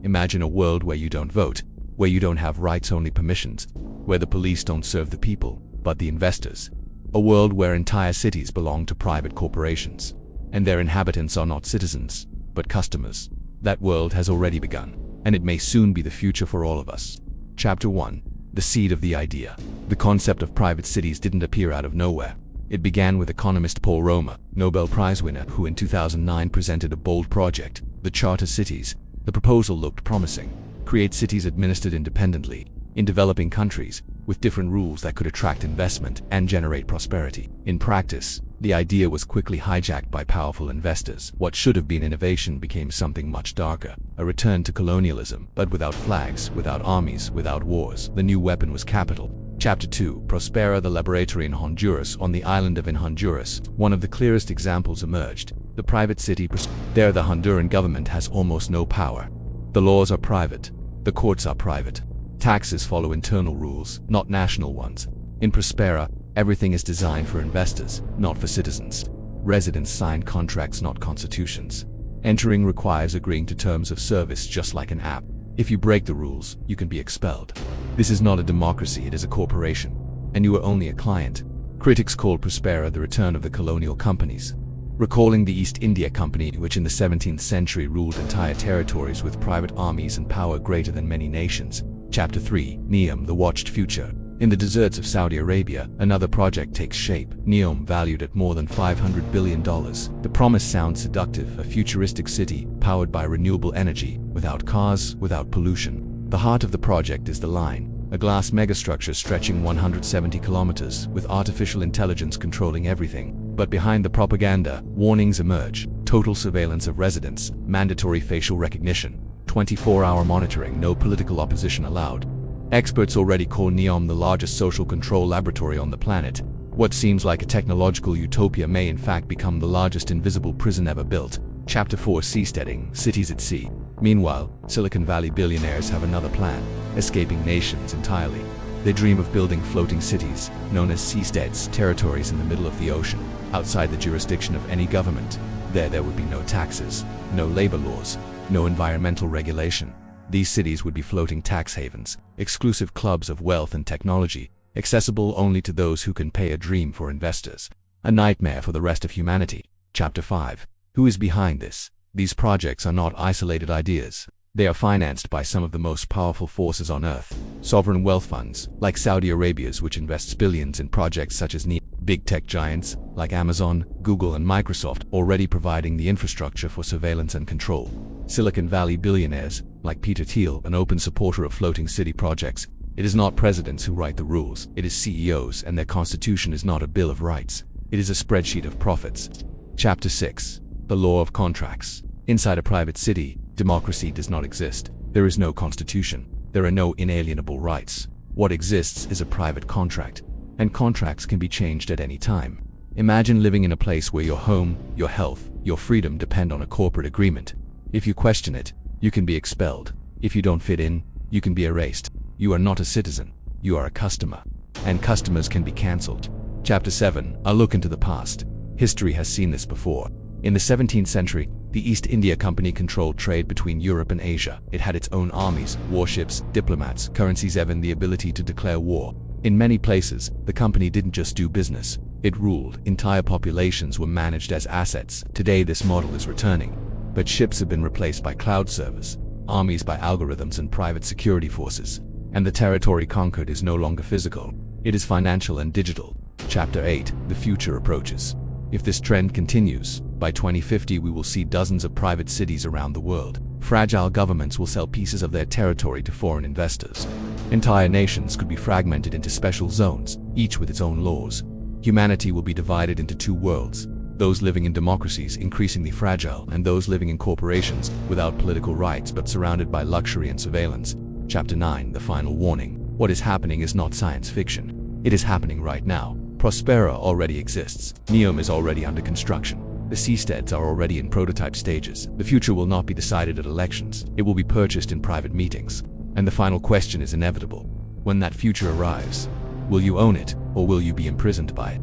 Imagine a world where you don't vote, where you don't have rights, only permissions, where the police don't serve the people, but the investors. A world where entire cities belong to private corporations, and their inhabitants are not citizens, but customers. That world has already begun, and it may soon be the future for all of us. Chapter 1. The seed of the idea. The concept of private cities didn't appear out of nowhere. It began with economist Paul Romer, Nobel Prize winner, who in 2009 presented a bold project, the Charter Cities. The proposal looked promising. Create cities administered independently, in developing countries, with different rules that could attract investment and generate prosperity. In practice, the idea was quickly hijacked by powerful investors. What should have been innovation became something much darker, a return to colonialism, but without flags, without armies, without wars. The new weapon was capital. Chapter 2. Prospera, the laboratory in Honduras. On the island of Honduras, one of the clearest examples emerged. The private city. There, the Honduran government has almost no power. The laws are private. The courts are private. Taxes follow internal rules, not national ones. In Prospera, everything is designed for investors, not for citizens. Residents sign contracts, not constitutions. Entering requires agreeing to terms of service, just like an app. If you break the rules, you can be expelled. This is not a democracy, it is a corporation, and you are only a client. Critics called Prospera the return of the colonial companies, recalling the East India Company, which in the 17th century ruled entire territories with private armies and power greater than many nations. Chapter 3. NEOM, the watched future. In the deserts of Saudi Arabia, another project takes shape. NEOM, valued at more than $500 billion. The promise sounds seductive, a futuristic city, powered by renewable energy, without cars, without pollution. The heart of the project is the line, a glass megastructure stretching 170 kilometers, with artificial intelligence controlling everything. But behind the propaganda, warnings emerge. Total surveillance of residents, mandatory facial recognition, 24-hour monitoring, no political opposition allowed. Experts already call NEOM the largest social control laboratory on the planet. What seems like a technological utopia may in fact become the largest invisible prison ever built. Chapter 4. Seasteading, cities at sea. Meanwhile, Silicon Valley billionaires have another plan, escaping nations entirely. They dream of building floating cities, known as seasteads, territories in the middle of the ocean, outside the jurisdiction of any government. There would be no taxes, no labor laws, no environmental regulation. These cities would be floating tax havens, exclusive clubs of wealth and technology, accessible only to those who can pay. A dream for investors, a nightmare for the rest of humanity. Chapter 5. Who is behind this? These projects are not isolated ideas. They are financed by some of the most powerful forces on earth. Sovereign wealth funds, like Saudi Arabia's, which invests billions in projects such as NEOM. Big tech giants, like Amazon, Google and Microsoft, already providing the infrastructure for surveillance and control. Silicon Valley billionaires, like Peter Thiel, an open supporter of floating city projects. It is not presidents who write the rules, it is CEOs, and their constitution is not a bill of rights. It is a spreadsheet of profits. Chapter 6. The law of contracts. Inside a private city, democracy does not exist. There is no constitution. There are no inalienable rights. What exists is a private contract, and contracts can be changed at any time. Imagine living in a place where your home, your health, your freedom depend on a corporate agreement. If you question it, you can be expelled. If you don't fit in, you can be erased. You are not a citizen, you are a customer, and customers can be cancelled. Chapter 7. A look into the past. History has seen this before. In the 17th century, the East India Company controlled trade between Europe and Asia. It had its own armies, warships, diplomats, currencies, even the ability to declare war. In many places, the company didn't just do business, it ruled. Entire populations were managed as assets. Today this model is returning, but ships have been replaced by cloud servers, armies by algorithms and private security forces, and the territory conquered is no longer physical, it is financial and digital. Chapter 8. The future approaches. If this trend continues, by 2050 we will see dozens of private cities around the world. Fragile governments will sell pieces of their territory to foreign investors. Entire nations could be fragmented into special zones, each with its own laws. Humanity will be divided into two worlds, those living in democracies, increasingly fragile, and those living in corporations, without political rights but surrounded by luxury and surveillance. Chapter 9. The final warning. What is happening is not science fiction. It is happening right now. Prospera already exists. NEOM is already under construction. The seasteads are already in prototype stages. The future will not be decided at elections. It will be purchased in private meetings. And the final question is inevitable. When that future arrives, will you own it, or will you be imprisoned by it?